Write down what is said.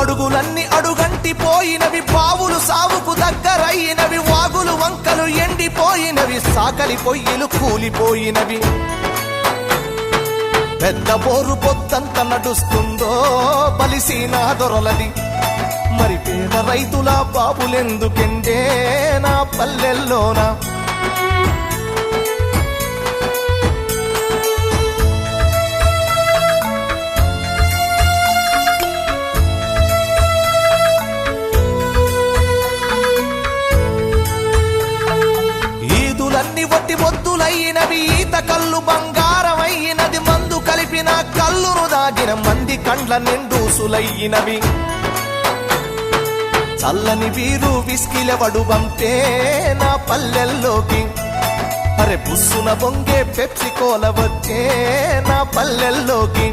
అడుగులన్నీ అడుగంటి పోయినవి, బావులు సావుకు దగ్గరయినవి, వాగులు వంకలు ఎండిపోయినవి, సాకలి పొయ్యిలు కూలిపోయినవి. పెద్ద బోరు పొద్దంత నడుస్తుందో బలిసీనా దొరలది, మరి పేద రైతుల బాబులెందుకెండే నా పల్లెల్లోనా. ఈదులన్నీ వట్టి మొద్దులయ్యినవి, ఈత కళ్ళు బంగారమయ్యినది, మందు కలిపిన కళ్ళును దాగిన మంది కండ్ల నిండూసులయ్యినవి. చల్లని వీరు విస్కిలవడు బంపే నా పల్లెల్లోకి, అరే బుస్సున బొంగే పెప్సి కోల వచ్చే నా పల్లెల్లోకి.